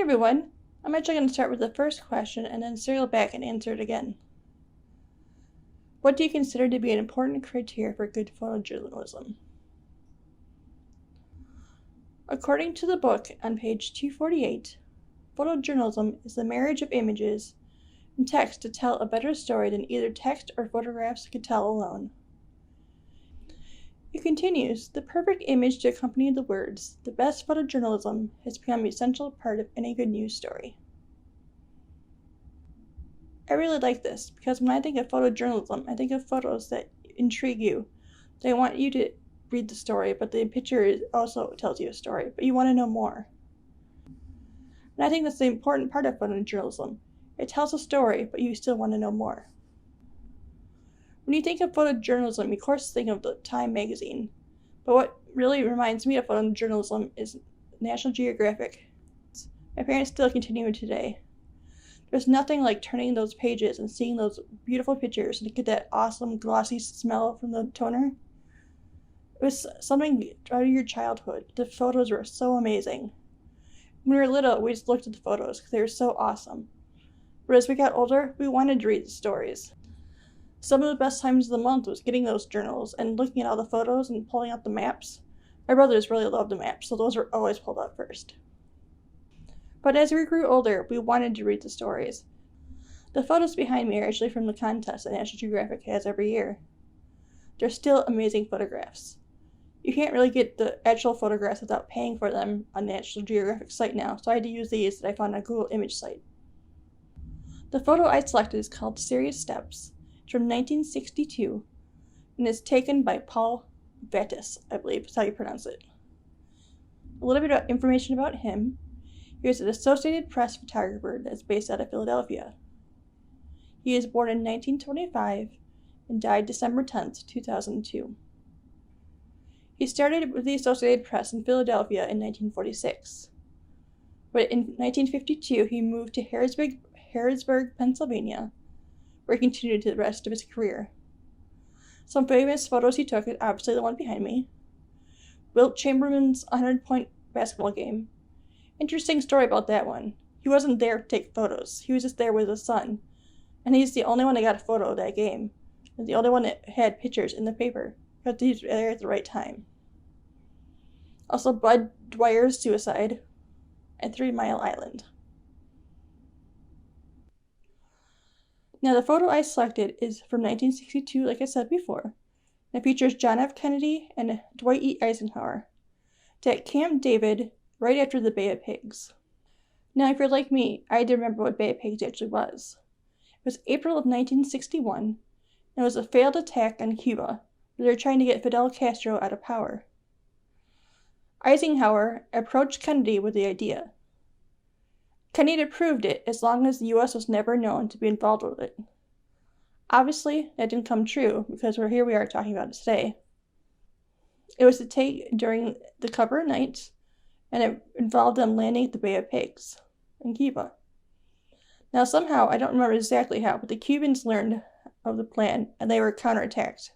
everyone, I'm actually going to start with the first question and then circle back and answer it again. What do you consider to be an important criteria for good photojournalism? According to the book on page 248, photojournalism is the marriage of images and text to tell a better story than either text or photographs could tell alone. It continues, the perfect image to accompany the words, the best photojournalism has become an essential part of any good news story. I really like this because when I think of photojournalism, I think of photos that intrigue you. They want you to read the story, but the picture also tells you a story, but you want to know more. And I think that's the important part of photojournalism. It tells a story, but you still want to know more. When you think of photojournalism, you of course think of the Time magazine, but what really reminds me of photojournalism is National Geographic. My parents still continue it today. There's nothing like turning those pages and seeing those beautiful pictures and get that awesome glossy smell from the toner. It was something out of your childhood. The photos were so amazing. When we were little, we just looked at the photos because they were so awesome. But as we got older, we wanted to read the stories. Some of the best times of the month was getting those journals and looking at all the photos and pulling out the maps. My brothers really loved the maps, so those were always pulled out first. But as we grew older, we wanted to read the stories. The photos behind me are actually from the contest that National Geographic has every year. They're still amazing photographs. You can't really get the actual photographs without paying for them on the National Geographic site now, so I had to use these that I found on a Google image site. The photo I selected is called Serious Steps. It's from 1962, and is taken by Paul Vettis, I believe is how you pronounce it. A little bit of information about him. He was an Associated Press photographer that's based out of Philadelphia. He was born in 1925 and died December 10th, 2002. He started with the Associated Press in Philadelphia in 1946. But in 1952, he moved to Harrisburg, Pennsylvania, where he continued to the rest of his career. Some famous photos he took is obviously the one behind me. Wilt Chamberlain's 100-point basketball game. Interesting story about that one. He wasn't there to take photos. He was just there with his son. And he's the only one that got a photo of that game. And the only one that had pictures in the paper. Because he was there at the right time. Also, Bud Dwyer's suicide. And 3 Mile Island. Now, the photo I selected is from 1962, like I said before. And it features John F. Kennedy and Dwight E. Eisenhower. It's at Camp David, right after the Bay of Pigs. Now, if you're like me, I had to remember what Bay of Pigs actually was. It was April of 1961, and it was a failed attack on Cuba, where they were trying to get Fidel Castro out of power. Eisenhower approached Kennedy with the idea. Kennedy approved it as long as the U.S. was never known to be involved with it. Obviously, that didn't come true, because here we are talking about it today. It was to take during the cover of night, and it involved them landing at the Bay of Pigs in Cuba. Now somehow, I don't remember exactly how, but the Cubans learned of the plan, and they were counterattacked.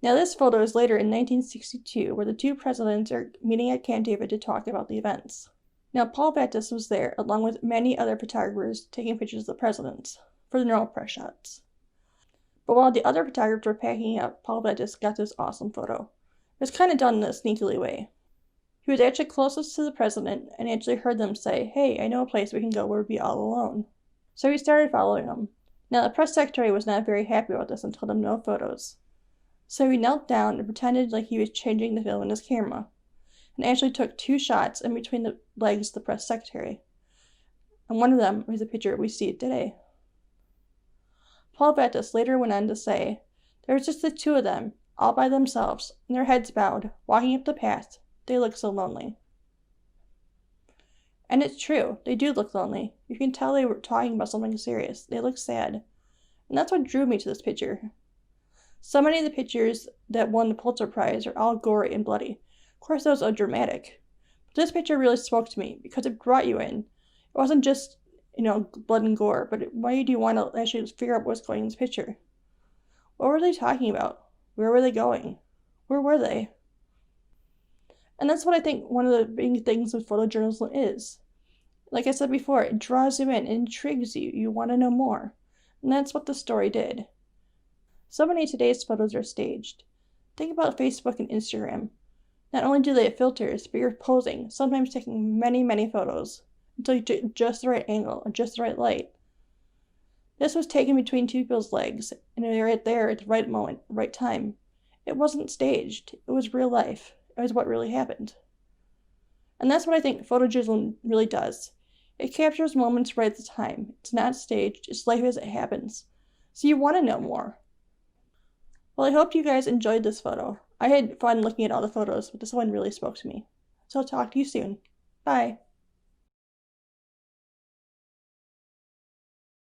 Now this photo is later in 1962, where the two presidents are meeting at Camp David to talk about the events. Now Paul Vettis was there, along with many other photographers taking pictures of the presidents, for the normal press shots. But while the other photographers were packing up, Paul Vettis got this awesome photo. It was kind of done in a sneakily way. He was actually closest to the president and actually heard them say, "Hey, I know a place we can go where we'll be all alone." So he started following them. Now the press secretary was not very happy about this and told him no photos. So he knelt down and pretended like he was changing the film in his camera, and actually took 2 shots in between the legs of the press secretary. And one of them was the picture we see today. Paul Vettis later went on to say, "There was just the 2 of them, all by themselves, and their heads bowed, walking up the path. They looked so lonely." And it's true, they do look lonely. You can tell they were talking about something serious. They look sad. And that's what drew me to this picture. So many of the pictures that won the Pulitzer Prize are all gory and bloody. Of course, those are dramatic. But this picture really spoke to me because it brought you in. It wasn't just, blood and gore, but why do you want to actually figure out what's going in this picture? What were they talking about? Where were they going? Where were they? And that's what I think one of the big things with photojournalism is. Like I said before, it draws you in, it intrigues you, you want to know more. And that's what the story did. So many of today's photos are staged. Think about Facebook and Instagram. Not only do they have filters, but you're posing, sometimes taking many, many photos, until you get just the right angle or just the right light. This was taken between two people's legs, and they were right there at the right moment, right time. It wasn't staged, it was real life. It was what really happened. And that's what I think photojournalism really does. It captures moments right at the time. It's not staged, it's life as it happens. So you want to know more. Well, I hope you guys enjoyed this photo. I had fun looking at all the photos, but this one really spoke to me. So I'll talk to you soon. Bye.